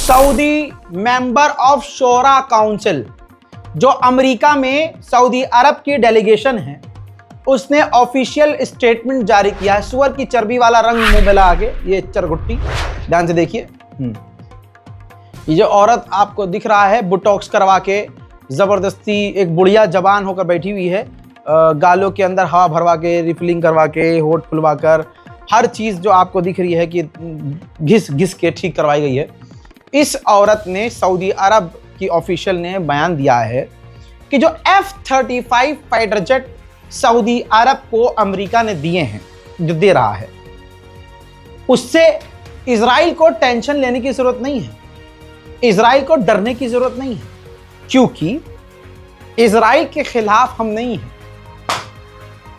Saudi member of शोरा council, जो America में Saudi अरब की डेलीगेशन है, उसने ऑफिशियल स्टेटमेंट जारी किया है। सुअर की चर्बी वाला रंग मुंह में लगा के, ये चरगुट्टी, ध्यान से देखिए। ये जो औरत आपको दिख रहा है बोटॉक्स करवा के जबरदस्ती एक बुढ़िया जवान होकर बैठी हुई है, गालों के अंदर हवा भरवा के, रिफिलिंग करवा के, होठ खुलवा कर, हर चीज जो आपको दिख रही है कि घिस घिस के ठीक करवाई गई है। इस औरत ने, सऊदी अरब की ऑफिशियल ने बयान दिया है कि जो F-35 फाइटर जेट सऊदी अरब को अमेरिका ने दिए हैं, जो दे रहा है, उससे इजराइल को टेंशन लेने की जरूरत नहीं है, इजराइल को डरने की जरूरत नहीं है, क्योंकि इजराइल के खिलाफ हम नहीं हैं।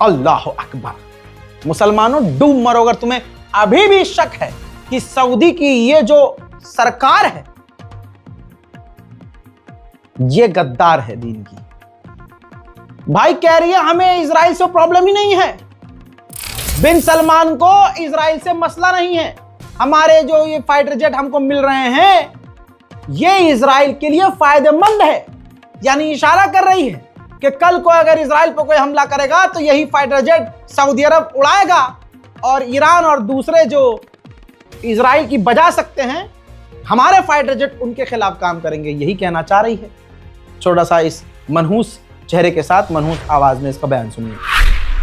अल्लाह अकबर। मुसलमानों डूब मरो अगर तुम्हें अभी भी शक है कि सऊदी की ये जो सरकार है ये गद्दार है दीन की। भाई कह रही है हमें इजराइल से प्रॉब्लम ही नहीं है, बिन सलमान को इजराइल से मसला नहीं है, हमारे जो ये फाइटर जेट हमको मिल रहे हैं ये इजराइल के लिए फायदेमंद है। यानी इशारा कर रही है कि कल को अगर इजराइल पर कोई हमला करेगा तो यही फाइटर जेट सऊदी अरब उड़ाएगा और ईरान और दूसरे जो इजराइल की बजा सकते हैं, हमारे फाइटर जेट उनके खिलाफ काम करेंगे, यही कहना चाह रही है। छोटा सा इस मनहूस चेहरे के साथ मनहूस आवाज में इसका बयान सुनिए।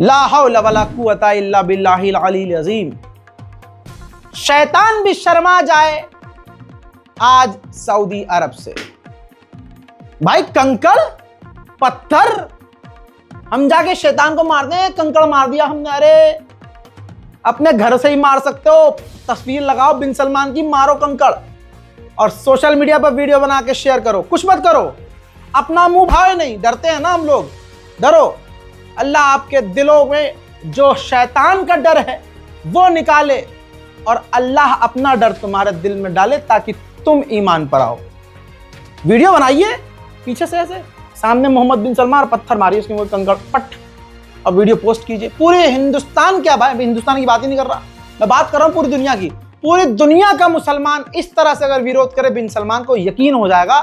ला हौला वला कुव्वता इल्ला बिल्लाहिल अलील अज़ीम। शैतान भी शर्मा जाए आज सऊदी अरब से। भाई कंकड़ पत्थर हम जाके शैतान को मारते हैं, कंकड़ मार दिया हमने, अरे अपने घर से ही मार सकते हो, तस्वीर लगाओ बिन सलमान की, मारो कंकड़ और सोशल मीडिया पर वीडियो बना के शेयर करो, कुछ मत करो, अपना मुंह भावे नहीं, डरते हैं ना हम लोग, डरो। अल्लाह आपके दिलों में जो शैतान का डर है वो निकाले और अल्लाह अपना डर तुम्हारे दिल में डाले ताकि तुम ईमान पर आओ। वीडियो बनाइए पीछे से ऐसे, सामने मोहम्मद बिन सलमान पत्थर मारिए उसके मुंह कंकड़ पट और वीडियो पोस्ट कीजिए। पूरे हिंदुस्तान, क्या भाई हिंदुस्तान की बात ही नहीं कर रहा, मैं बात कर रहा हूं पूरी दुनिया की। पूरी दुनिया का मुसलमान इस तरह से अगर विरोध करे बिन सलमान को, यकीन हो जाएगा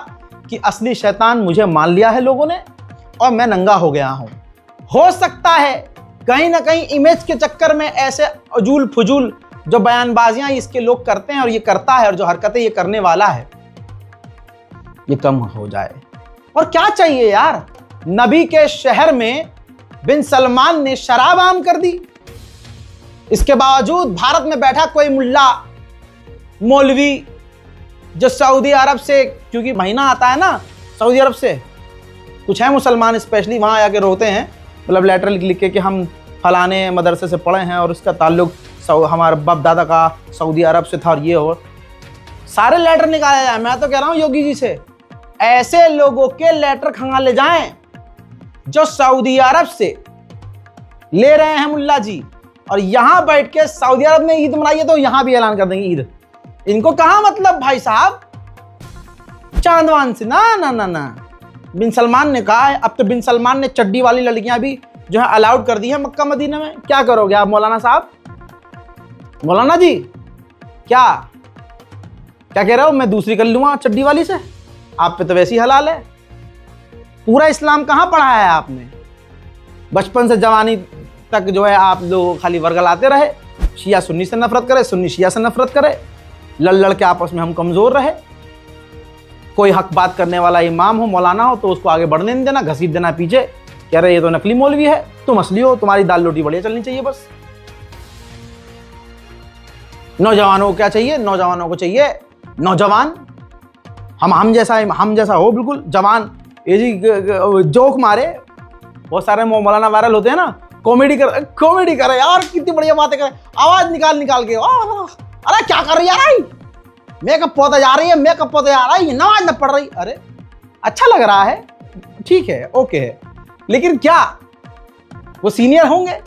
कि असली शैतान मुझे मान लिया है लोगों ने और मैं नंगा हो गया हूं। हो सकता है कहीं ना कहीं इमेज के चक्कर में ऐसे अजूल फजूल जो बयानबाजियां इसके लोग करते हैं और ये करता है और जो हरकतें ये करने वाला है ये कम हो जाए। और क्या चाहिए यार, नबी के शहर में बिन सलमान ने शराब आम कर दी, इसके बावजूद भारत में बैठा कोई मुल्ला मौलवी जो सऊदी अरब से, क्योंकि महीना आता है ना सऊदी अरब से, कुछ है मुसलमान स्पेशली वहाँ आके रोते हैं, मतलब लेटर लिख के कि हम फलाने मदरसे से पढ़े हैं और उसका ताल्लुक हमारे बाप दादा का सऊदी अरब से था और ये हो, सारे लेटर निकाले जाए। मैं तो कह रहा हूँ योगी जी से, ऐसे लोगों के लेटर खंगाले जाएं जो सऊदी अरब से ले रहे हैं मुल्ला जी और यहाँ बैठ के सऊदी अरब में ईद मनाइए तो यहाँ भी ऐलान कर देंगे ईद। इनको कहाँ मतलब भाई साहब चांदवान से, ना ना ना ना। बिन सलमान ने कहा है, अब तो बिन सलमान ने चड्डी वाली लड़कियां भी जो है अलाउड कर दी है मक्का मदीना में। क्या करोगे आप मौलाना साहब, मौलाना जी क्या क्या कह रहे हो, मैं दूसरी कर लूंगा चड्डी वाली से, आप पे तो वैसी हलाल है। पूरा इस्लाम कहाँ पढ़ा है आपने, बचपन से जवानी तक जो है आप लोग खाली वर्गलाते रहे, शिया सुन्नी से नफरत करे, सुन्नी शिया से नफरत करे, लड़ के आपस में हम कमजोर रहे। कोई हक बात करने वाला इमाम हो, मौलाना हो, तो उसको आगे बढ़ने नहीं देना, घसीट देना पीछे, कह रहे ये तो नकली मौलवी है, तुम असली हो, तुम्हारी दाल रोटी बढ़िया चलनी चाहिए बस। नौजवानों को क्या चाहिए, नौजवानों को चाहिए नौजवान, हम जैसा हो बिल्कुल जवान, ये जी जोक मारे। बहुत सारे मौलाना वायरल होते हैं ना, कॉमेडी करे यार, कितनी बढ़िया बातें करे, आवाज निकाल के, अरे क्या कर रही है यार, मेकअप पौधा जा रही है, मेकअप पौधा जा रहा है, ये नमाज न पढ़ रही। अरे अच्छा लग रहा है, ठीक है, ओके है, लेकिन क्या वो सीनियर होंगे?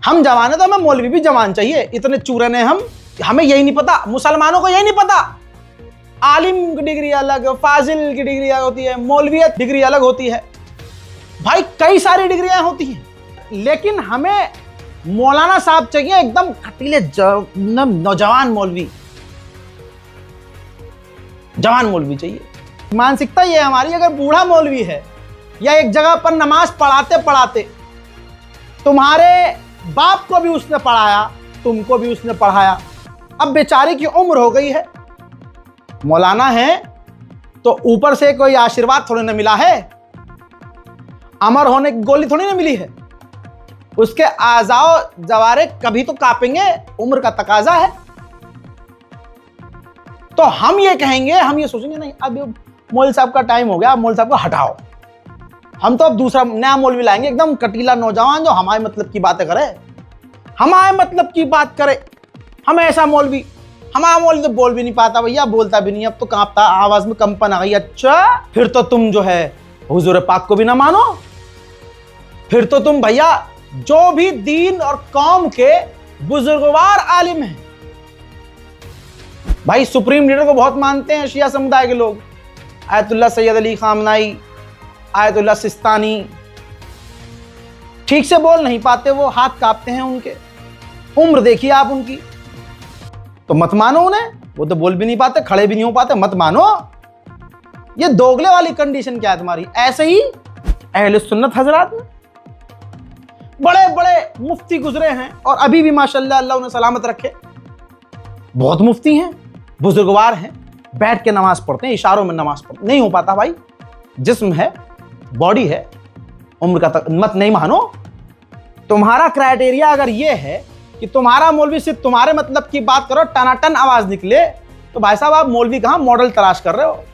हम जवान है तो हमें मौलवी भी जवान चाहिए। इतने चूरन है हम, हमें यही नहीं पता, मुसलमानों को यही नहीं पता, आलिम की डिग्री अलग, फाजिल की डिग्री अलग होती है, मौलवियत डिग्री अलग होती है। भाई कई सारी डिग्रियां होती हैं, लेकिन हमें मौलाना साहब चाहिए एकदम खटीले नौजवान मौलवी, जवान मौलवी चाहिए। मानसिकता ये हमारी, अगर बूढ़ा मौलवी है या एक जगह पर नमाज पढ़ाते पढ़ाते तुम्हारे बाप को भी उसने पढ़ाया, तुमको भी उसने पढ़ाया, अब बेचारे की उम्र हो गई है, मौलाना है तो ऊपर से कोई आशीर्वाद थोड़ी ना मिला है, अमर होने की गोली थोड़ी ना मिली है, उसके आज़ाओ जवारे कभी तो कांपेंगे, उम्र का तकाजा है। तो हम ये कहेंगे, हम ये सोचेंगे नहीं अब मौलवी साहब का टाइम हो गया, मौलवी साहब को हटाओ, हम तो अब दूसरा नया मौलवी लाएंगे, एकदम कटीला नौजवान जो हमारे मतलब की बातें करे, हमारे मतलब की बात करे। हम ऐसा मौलवी, हमारा मौलवी तो बोल भी नहीं पाता भैया, बोलता भी नहीं, अब तो कांपता, आवाज में कंपन आ गई। अच्छा फिर तो तुम जो है हुजूर पाक को भी ना मानो, फिर तो तुम भैया जो भी दीन और कौम के बुजुर्गवार आलिम हैं, भाई सुप्रीम लीडर को बहुत मानते हैं शिया समुदाय के लोग, Ayatollah Syed Ali खामनाई, Ayatollah Sistani, ठीक से बोल नहीं पाते, वो हाथ कांपते हैं उनके, उम्र देखिए आप उनकी, तो मत मानो उन्हें, वो तो बोल भी नहीं पाते, खड़े भी नहीं हो पाते, मत मानो। ये दोगले वाली कंडीशन क्या है तुम्हारी? ऐसे ही अहले सुन्नत हजरात में बड़े बड़े मुफ्ती गुजरे हैं और अभी भी माशाल्लाह अल्लाह उन्हें सलामत रखे, बहुत मुफ्ती हैं, बुजुर्गवार हैं, बैठ के नमाज पढ़ते हैं, इशारों में नमाज पढ़ते, नहीं हो पाता भाई, जिस्म है, बॉडी है, उम्र का मत नहीं मानो। तुम्हारा क्राइटेरिया अगर ये है कि तुम्हारा मौलवी सिर्फ तुम्हारे मतलब की बात करो, टनाटन आवाज निकले, तो भाई साहब आप मौलवी कहां मॉडल तलाश कर रहे हो,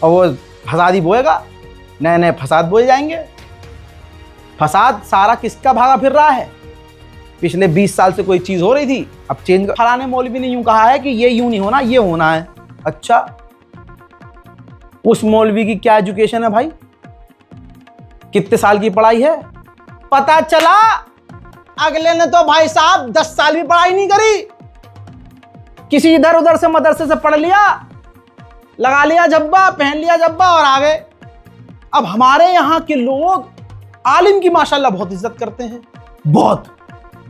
और वो फसादी बोएगा, नए नए फसाद बोए जाएंगे। फसाद सारा किसका भागा फिर रहा है? पिछले 20 साल से कोई चीज हो रही थी, अब चेंज। फलाने मौलवी ने यूं कहा है कि ये यूं नहीं होना, ये होना है। अच्छा उस मौलवी की क्या एजुकेशन है भाई, कितने साल की पढ़ाई है? पता चला अगले ने तो भाई साहब 10 साल भी पढ़ाई नहीं करी, किसी इधर उधर से मदरसे से पढ़ लिया, लगा लिया जब्बा, पहन लिया जब्बा और आ गए। अब हमारे यहाँ के लोग आलिम की माशाल्लाह बहुत इज्जत करते हैं, बहुत,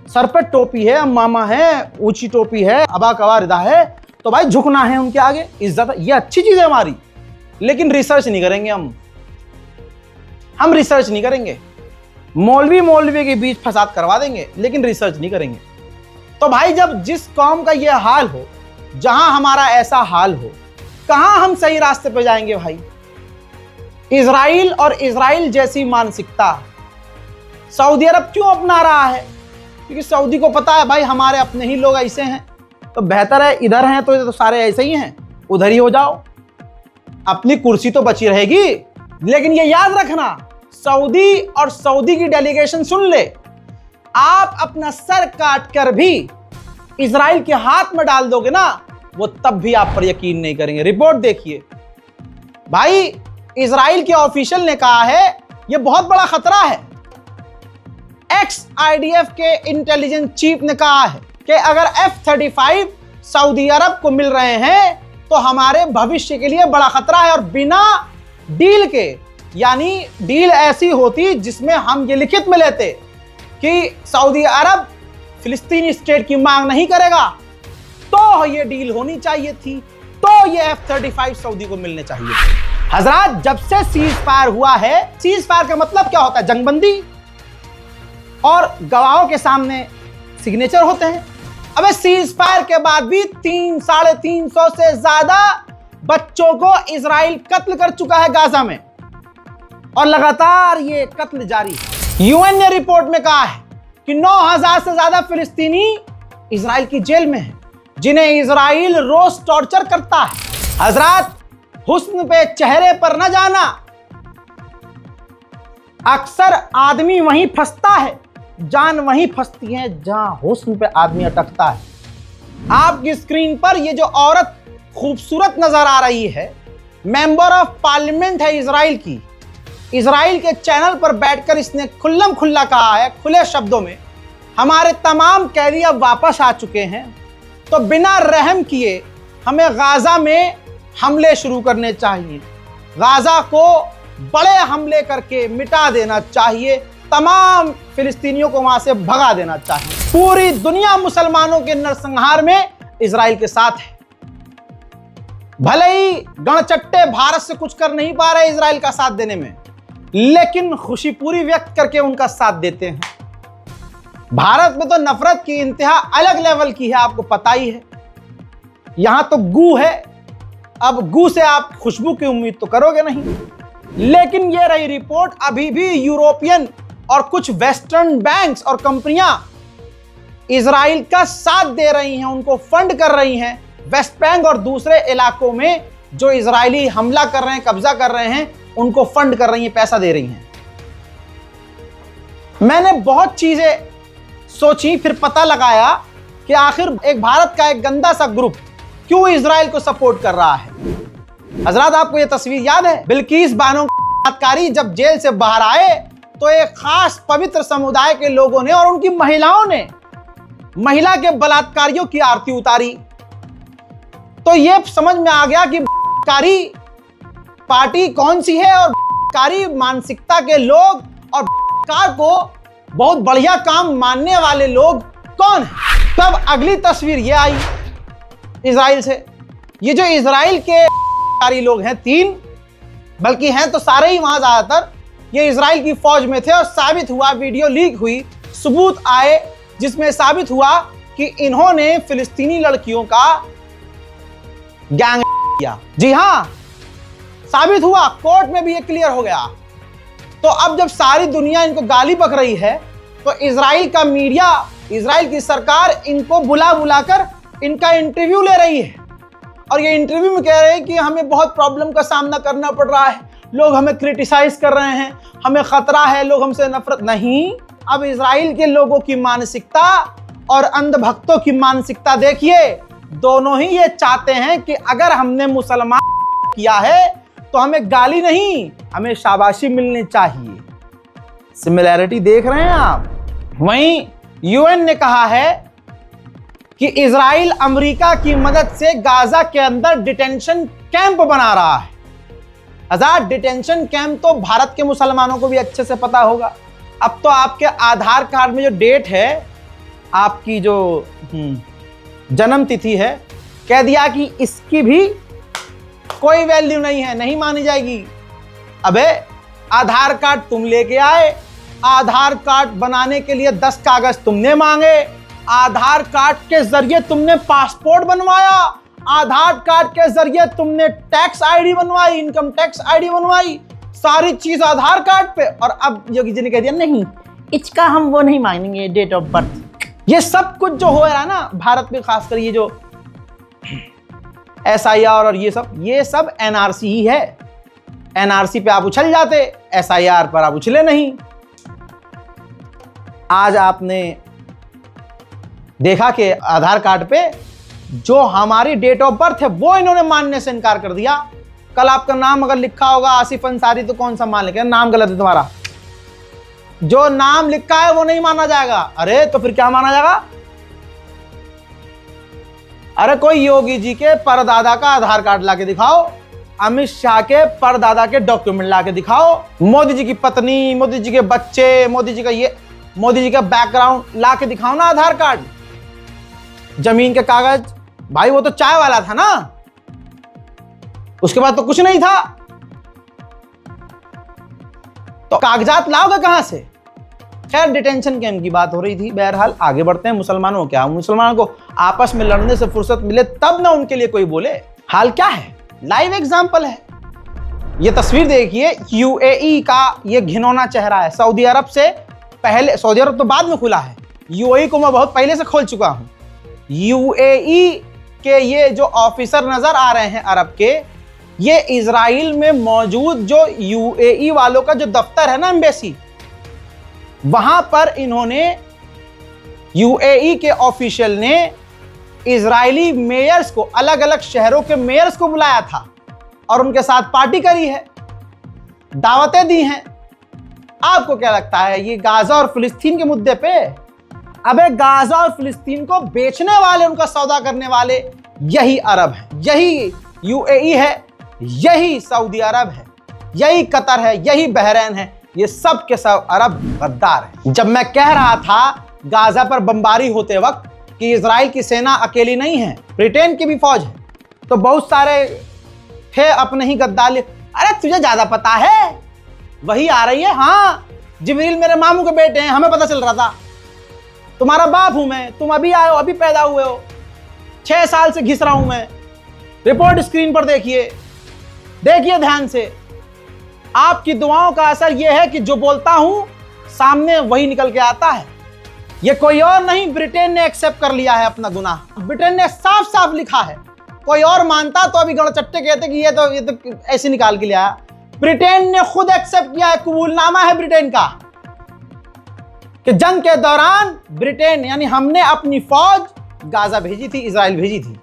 सर पे टोपी है, अम्मामा है, ऊंची टोपी है, अबा कवा रिदा है, तो भाई झुकना है उनके आगे, इज्जत, ये अच्छी चीज है हमारी, लेकिन रिसर्च नहीं करेंगे हम रिसर्च नहीं करेंगे। मौलवी के बीच फसाद करवा देंगे, लेकिन रिसर्च नहीं करेंगे। तो भाई जब जिस कौम का यह हाल हो, जहां हमारा ऐसा हाल हो, कहां हम सही रास्ते पे जाएंगे भाई? इजराइल और इजराइल जैसी मानसिकता सऊदी अरब क्यों अपना रहा है? क्योंकि सऊदी को पता है भाई हमारे अपने ही लोग ऐसे हैं, तो बेहतर है इधर हैं तो सारे ऐसे ही हैं, उधर ही हो जाओ, अपनी कुर्सी तो बची रहेगी। लेकिन ये याद रखना, सऊदी और सऊदी की डेलीगेशन सुन ले, आप अपना सर काट कर भी इजराइल के हाथ में डाल दोगे ना, वो तब भी आप पर यकीन नहीं करेंगे। रिपोर्ट देखिए भाई, इजराइल के ऑफिशियल ने कहा है ये बहुत बड़ा खतरा है। XIDF के इंटेलिजेंस चीफ ने कहा है कि अगर F-35 सऊदी अरब को मिल रहे हैं तो हमारे भविष्य के लिए बड़ा खतरा है, और बिना डील के, यानी डील ऐसी होती जिसमें हम ये लिखित में लेते कि सऊदी अरब फिलिस्तीनी स्टेट की मांग नहीं करेगा, तो ये डील होनी चाहिए थी, तो ये F-35 सऊदी को मिलने चाहिए थे। हजरात जब से सीज फायर हुआ है, सीज फायर का मतलब क्या होता है? जंगबंदी, और गवाहों के सामने सिग्नेचर होते हैं। अबे सीज फायर के बाद भी 300-350 से ज्यादा बच्चों को इजराइल कत्ल कर चुका है गाजा में, और लगातार ये कत्ल जारी है। यूएन ने रिपोर्ट में कहा है कि 9000 से ज्यादा फिलिस्तीनी इजराइल की जेल में हैं, जिन्हें इजराइल रोज टॉर्चर करता है। हजरात हुस्न पे चेहरे पर न जाना, अक्सर आदमी वहीं फंसता है, जान वहीं फंसती है जहां हुस्न पे आदमी अटकता है। आपकी स्क्रीन पर ये जो औरत खूबसूरत नजर आ रही है, मेंबर ऑफ पार्लियामेंट है इजराइल की। इजराइल के चैनल पर बैठकर इसने खुल्लम खुल्ला कहा है, खुले शब्दों में, हमारे तमाम कैदी अब वापस आ चुके हैं, तो बिना रहम किए हमें गाजा में हमले शुरू करने चाहिए। गाजा को बड़े हमले करके मिटा देना चाहिए, तमाम फिलिस्तीनियों को वहां से भगा देना चाहिए। पूरी दुनिया मुसलमानों के नरसंहार में इजराइल के साथ है। भले ही गणचट्टे भारत से कुछ कर नहीं पा रहे इजराइल का साथ देने में, लेकिन खुशी पूरी व्यक्त करके उनका साथ देते हैं। भारत में तो नफरत की इंतहा अलग लेवल की है, आपको पता ही है। यहां तो गू है, अब गू से आप खुशबू की उम्मीद तो करोगे नहीं। लेकिन यह रही रिपोर्ट, अभी भी यूरोपियन और कुछ वेस्टर्न बैंक्स और कंपनियां इजराइल का साथ दे रही हैं, उनको फंड कर रही हैं। वेस्ट बैंक और दूसरे इलाकों में जो इजरायली हमला कर रहे हैं, कब्जा कर रहे हैं, उनको फंड कर रही हैं, पैसा दे रही हैं। मैंने बहुत चीजें सोची, फिर पता लगाया कि आखिर एक भारत का एक गंदा सा ग्रुप क्यों इजराइल को सपोर्ट कर रहा है। हजरात, आपको यह तस्वीर याद है? बिल्किस बानो बलात्कारी जब जेल से बाहर आए तो एक खास पवित्र समुदाय के लोगों ने और उनकी महिलाओं ने महिला के बलात्कारियों की आरती उतारी। तो यह समझ में आ गया कि बलात्कारी पार्टी कौन सी है और बलात्कारी मानसिकता के लोग और बलात्कार को बहुत बढ़िया काम मानने वाले लोग कौन है। तब अगली तस्वीर ये आई इजराइल से। ये जो इजराइल के बलात्कारी लोग हैं, 3 बल्कि हैं तो सारे ही वहां ज्यादातर, ये इजराइल की फौज में थे और साबित हुआ, वीडियो लीक हुई, सबूत आए जिसमें साबित हुआ कि इन्होंने फिलिस्तीनी लड़कियों का गैंग किया। जी हां, साबित हुआ, कोर्ट में भी ये क्लियर हो गया। तो अब जब सारी दुनिया इनको गाली बक रही है तो इजराइल का मीडिया, इजराइल की सरकार इनको बुला बुलाकर इनका इंटरव्यू ले रही है। और ये इंटरव्यू में कह रहे हैं कि हमें बहुत प्रॉब्लम का सामना करना पड़ रहा है, लोग हमें क्रिटिसाइज कर रहे हैं, हमें खतरा है, लोग हमसे नफरत। नहीं, अब इजराइल के लोगों की मानसिकता और अंधभक्तों की मानसिकता देखिए। दोनों ही ये चाहते हैं कि अगर हमने मुसलमान किया है तो हमें गाली नहीं, हमें शाबाशी मिलनी चाहिए। सिमिलैरिटी देख रहे हैं आप? वहीं यूएन ने कहा है कि इजराइल अमेरिका की मदद से गाजा के अंदर डिटेंशन कैंप बना रहा है। आजाद डिटेंशन कैंप तो भारत के मुसलमानों को भी अच्छे से पता होगा। अब तो आपके आधार कार्ड में जो डेट है, आपकी जो जन्म तिथि है, कह दिया कि इसकी भी कोई वैल्यू नहीं है, नहीं मानी जाएगी। अबे आधार कार्ड तुम लेके आए, आधार कार्ड बनाने के लिए 10 कागज तुमने मांगे, आधार कार्ड के जरिए तुमने पासपोर्ट बनवाया, आधार कार्ड के जरिए तुमने टैक्स आईडी बनवाई, इनकम टैक्स आईडी बनवाई, सारी चीज आधार कार्ड पे। और अब योगी जी ने कह दिया नहीं, इसका हम वो नहीं मानेंगे, डेट ऑफ बर्थ। ये सब कुछ जो हो रहा है ना भारत में, खासकर ये जो SIR और ये सब NRC ही है। NRC पे आप उछल जाते, SIR पर आप उछले नहीं। आज आपने देखा कि आधार कार्ड पे जो हमारी डेट ऑफ बर्थ है वो इन्होंने मानने से इनकार कर दिया। कल आपका नाम अगर लिखा होगा आसिफ अंसारी तो कौन सा मान लेंगे? नाम गलत है तुम्हारा, जो नाम लिखा है वो नहीं माना जाएगा। अरे तो फिर क्या माना जाएगा? अरे कोई योगी जी के परदादा का आधार कार्ड लाके दिखाओ, अमित शाह के परदादा के डॉक्यूमेंट लाके दिखाओ, मोदी जी की पत्नी, मोदी जी के बच्चे, मोदी जी का बैकग्राउंड लाके दिखाओ ना आधार कार्ड। जमीन के कागज, भाई वो तो चाय वाला था ना, उसके बाद तो कुछ नहीं था, तो कागजात लाओगे कहां से? खैर, डिटेंशन कैंप की बात हो रही थी। बहरहाल आगे बढ़ते हैं। मुसलमानों क्या, मुसलमानों को आपस में लड़ने से फुर्सत मिले तब ना उनके लिए कोई बोले। हाल क्या है, लाइव एग्जांपल है। ये तस्वीर देखिए, UAE का ये घिनौना चेहरा है। सऊदी अरब से पहले, सऊदी अरब तो बाद में खुला है, UAE को मैं बहुत पहले से खोल चुका हूं। UAE के ये जो ऑफिसर नजर आ रहे हैं अरब के, ये इजराइल में मौजूद जो UAE वालों का जो दफ्तर है ना, एम्बेसी, वहां पर इन्होंने, UAE के ऑफिशियल ने इजरायली मेयर्स को, अलग अलग शहरों के मेयर्स को बुलाया था और उनके साथ पार्टी करी है, दावतें दी हैं। आपको क्या लगता है ये गाजा और फिलिस्तीन के मुद्दे पे? अबे गाजा और फिलिस्तीन को बेचने वाले, उनका सौदा करने वाले यही अरब है, यही यूएई है, यही सऊदी अरब है, यही कतर है, यही बहरीन है। ये सब के सब अरब गद्दार है। जब मैं कह रहा था गाजा पर बमबारी होते वक्त कि इजराइल की सेना अकेली नहीं है, ब्रिटेन की भी फौज है, तो बहुत सारे थे अपने ही गद्दार। अरे तुझे ज्यादा पता है, वही आ रही है। हाँ, जिब्रील मेरे मामू के बेटे हैं, हमें पता चल रहा था। तुम्हारा बाप हूं मैं, तुम अभी आए हो, अभी पैदा हुए हो। 6 साल से घिस रहा हूं मैं। रिपोर्ट स्क्रीन पर देखिए, देखिए ध्यान से। आपकी दुआओं का असर यह है कि जो बोलता हूं सामने वही निकल के आता है। यह कोई और नहीं, ब्रिटेन ने एक्सेप्ट कर लिया है अपना गुनाह। ब्रिटेन ने साफ साफ लिखा है। कोई और मानता तो अभी गणचट्टे कहते कि ये तो ऐसे निकाल के लिया। ब्रिटेन ने खुद एक्सेप्ट किया है, कबूलनामा है ब्रिटेन का कि जंग के दौरान ब्रिटेन यानी हमने अपनी फौज गाजा भेजी थी, इजराइल भेजी थी।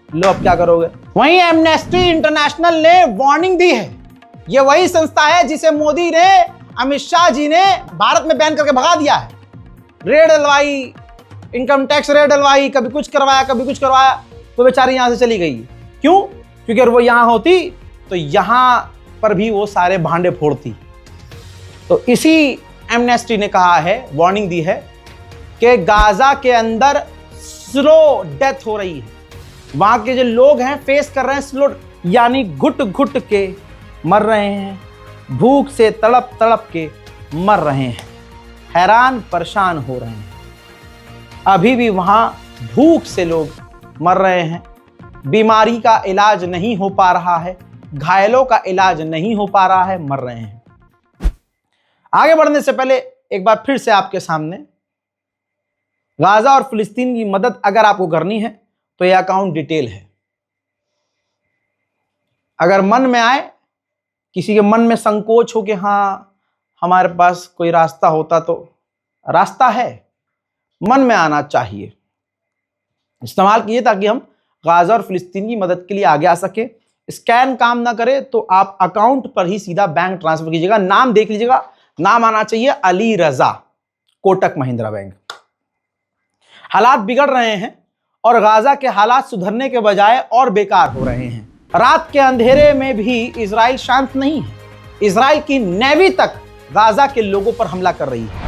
लो अब क्या करोगे? वहीं एमनेस्टी इंटरनेशनल ने वार्निंग दी है। यह वही संस्था है जिसे मोदी ने, अमित शाह जी ने भारत में बैन करके भगा दिया है। रेड डलवाई, इनकम टैक्स रेड डलवाई, कभी कुछ करवाया, कभी कुछ करवाया, तो बेचारी यहां से चली गई। क्यों? क्योंकि अगर वो यहां होती तो यहां पर भी वो सारे भांडे फोड़ती। तो इसी एमनेस्टी ने कहा है, वार्निंग दी है कि गाजा के अंदर स्लो डेथ हो रही है। वहां के जो लोग हैं फेस कर रहे हैं स्लो, यानी घुट घुट के मर रहे हैं, भूख से तड़प तड़प के मर रहे हैं, हैरान परेशान हो रहे हैं। अभी भी वहां भूख से लोग मर रहे हैं, बीमारी का इलाज नहीं हो पा रहा है, घायलों का इलाज नहीं हो पा रहा है, मर रहे हैं। आगे बढ़ने से पहले एक बार फिर से आपके सामने गाजा और फिलिस्तीन की मदद अगर आपको करनी है तो यह अकाउंट डिटेल है। अगर मन में आए, किसी के मन में संकोच हो कि हाँ हमारे पास कोई रास्ता होता, तो रास्ता है, मन में आना चाहिए। इस्तेमाल कीजिए ताकि हम गाजा और फिलिस्तीन की मदद के लिए आगे आ सके। स्कैन काम ना करे तो आप अकाउंट पर ही सीधा बैंक ट्रांसफर कीजिएगा। नाम देख लीजिएगा, नाम आना चाहिए अली रजा, कोटक महिंद्रा बैंक। हालात बिगड़ रहे हैं और गाजा के हालात सुधरने के बजाय और बेकार हो रहे हैं। रात के अंधेरे में भी इजराइल शांत नहीं है। इजराइल की नेवी तक गाजा के लोगों पर हमला कर रही है।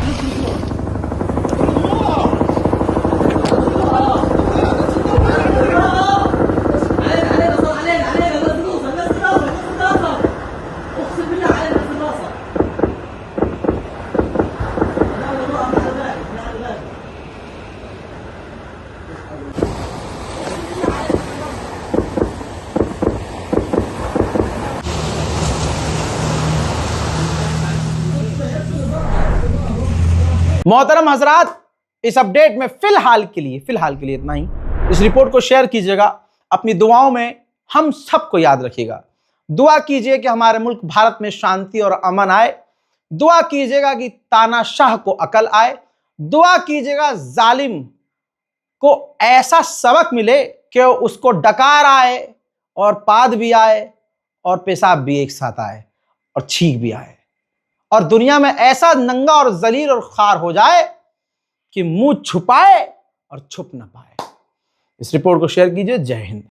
मोहतरम हजरात, इस अपडेट में फिलहाल के लिए इतना ही। इस रिपोर्ट को शेयर कीजिएगा, अपनी दुआओं में हम सबको याद रखिएगा। दुआ कीजिए कि हमारे मुल्क भारत में शांति और अमन आए। दुआ कीजिएगा कि तानाशाह को अकल आए। दुआ कीजिएगा जालिम को ऐसा सबक मिले कि उसको डकार आए और पाद भी आए और पेशाब भी एक साथ आए और छींक भी आए, और दुनिया में ऐसा नंगा और जलील और खार हो जाए कि मुंह छुपाए और छुप ना पाए। इस रिपोर्ट को शेयर कीजिए। जय हिंद।